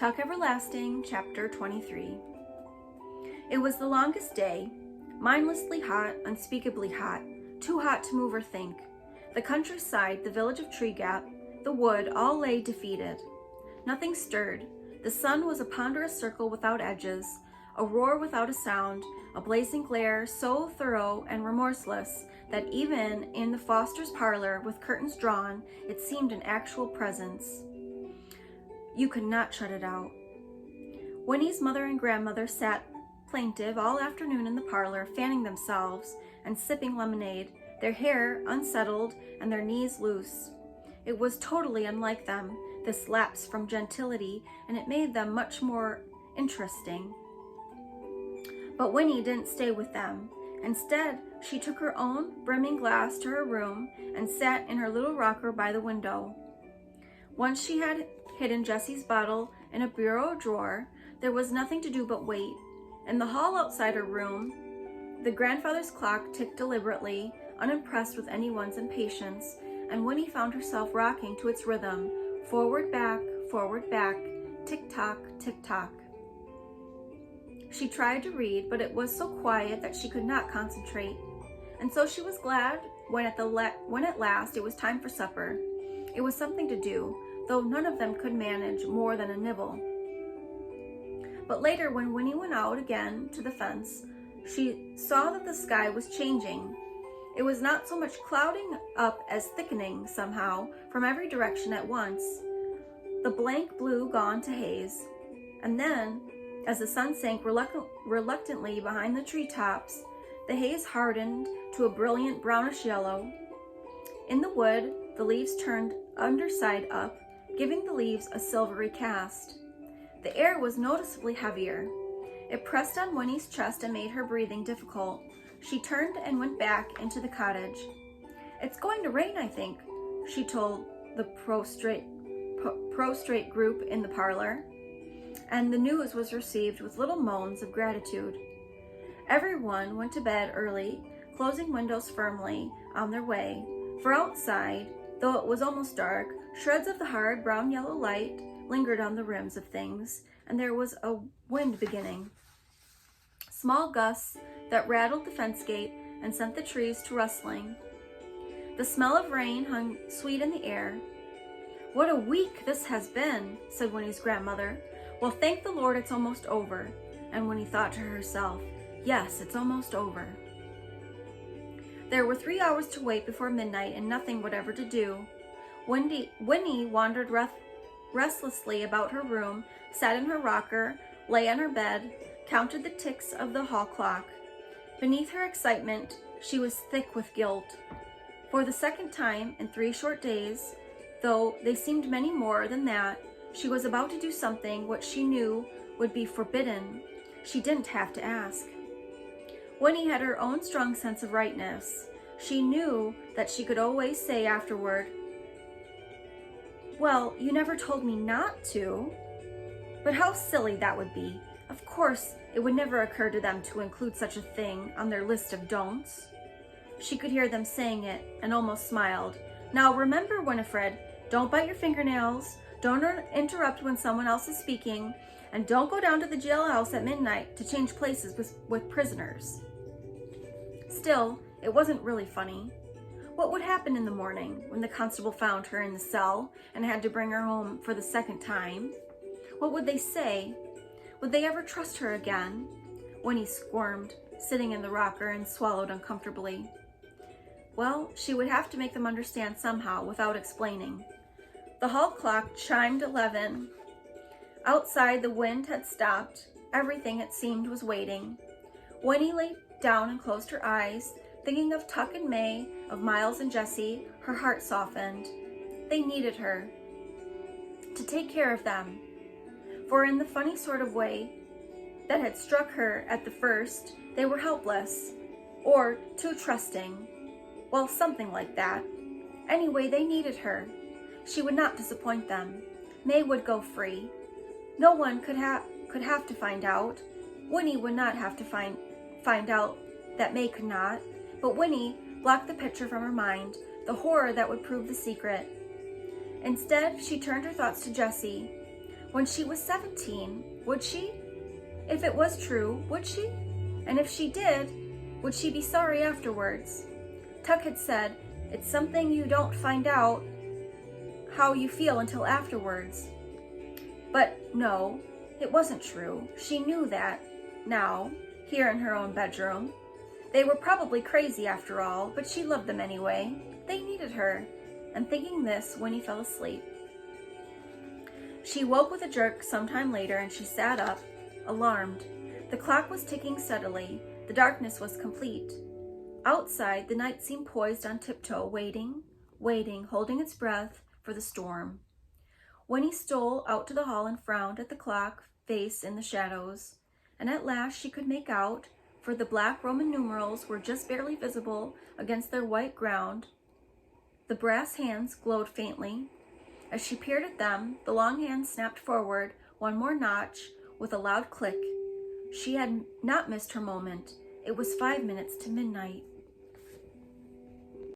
Talk Everlasting, Chapter 23. It was the longest day, mindlessly hot, unspeakably hot, too hot to move or think. The countryside, the village of Tree Gap, the wood, all lay defeated. Nothing stirred. The sun was a ponderous circle without edges, a roar without a sound, a blazing glare so thorough and remorseless that even in the Foster's parlor, with curtains drawn, it seemed an actual presence. You could not shut it out. Winnie's mother and grandmother sat plaintive all afternoon in the parlor, fanning themselves and sipping lemonade, their hair unsettled and their knees loose. It was totally unlike them, this lapse from gentility, and it made them much more interesting. But Winnie didn't stay with them. Instead, she took her own brimming glass to her room and sat in her little rocker by the window. Once she had hidden Jessie's bottle in a bureau drawer, there was nothing to do but wait. In the hall outside her room, the grandfather's clock ticked deliberately, unimpressed with anyone's impatience, and Winnie found herself rocking to its rhythm, forward, back, tick-tock, tick-tock. She tried to read, but it was so quiet that she could not concentrate, and so she was glad when at last it was time for supper. It was something to do, though none of them could manage more than a nibble. But later, when Winnie went out again to the fence, she saw that the sky was changing. It was not so much clouding up as thickening somehow from every direction at once, the blank blue gone to haze. And then, as the sun sank reluctantly behind the treetops, the haze hardened to a brilliant brownish yellow. In the wood, the leaves turned underside up, giving the leaves a silvery cast. The air was noticeably heavier. It pressed on Winnie's chest and made her breathing difficult. She turned and went back into the cottage. "It's going to rain, I think," she told the prostrate group in the parlor, and the news was received with little moans of gratitude. Everyone went to bed early, closing windows firmly on their way, for outside, though it was almost dark, shreds of the hard brown-yellow light lingered on the rims of things, and there was a wind beginning. Small gusts that rattled the fence gate and sent the trees to rustling. The smell of rain hung sweet in the air. "What a week this has been," said Winnie's grandmother. "Well, thank the Lord it's almost over." And Winnie thought to herself, yes, it's almost over. There were 3 hours to wait before midnight and nothing whatever to do. Winnie wandered restlessly about her room, sat in her rocker, lay on her bed, counted the ticks of the hall clock. Beneath her excitement, she was thick with guilt. For the second time in 3 short days, though they seemed many more than that, she was about to do something which she knew would be forbidden. She didn't have to ask. Winnie had her own strong sense of rightness. She knew that she could always say afterward, "Well, you never told me not to." But how silly that would be. Of course, it would never occur to them to include such a thing on their list of don'ts. She could hear them saying it and almost smiled. "Now remember, Winifred, don't bite your fingernails, don't interrupt when someone else is speaking, and don't go down to the jailhouse at midnight to change places with prisoners." Still, it wasn't really funny. What would happen in the morning when the constable found her in the cell and had to bring her home for the second time? What would they say? Would they ever trust her again? Winnie squirmed, sitting in the rocker, and swallowed uncomfortably. Well, she would have to make them understand somehow without explaining. The hall clock chimed 11. Outside, the wind had stopped. Everything, it seemed, was waiting. Winnie lay down and closed her eyes. Thinking of Tuck and May, of Miles and Jessie, her heart softened. They needed her to take care of them. For in the funny sort of way that had struck her at the first, they were helpless, or too trusting. Well, something like that. Anyway, they needed her. She would not disappoint them. May would go free. No one could have to find out. Winnie would not have to find out that May could not. But Winnie blocked the picture from her mind, the horror that would prove the secret. Instead, she turned her thoughts to Jessie. When she was 17, would she? If it was true, would she? And if she did, would she be sorry afterwards? Tuck had said, it's something you don't find out how you feel until afterwards. But no, it wasn't true. She knew that now, here in her own bedroom. They were probably crazy after all, but she loved them anyway. They needed her. And thinking this, Winnie fell asleep. She woke with a jerk sometime later, and she sat up, alarmed. The clock was ticking steadily. The darkness was complete. Outside, the night seemed poised on tiptoe, waiting, holding its breath for the storm. Winnie stole out to the hall and frowned at the clock face in the shadows, and at last she could make out, for the black Roman numerals were just barely visible against their white ground. The brass hands glowed faintly. As she peered at them, the long hand snapped forward one more notch with a loud click. She had not missed her moment. It was 5 minutes to midnight.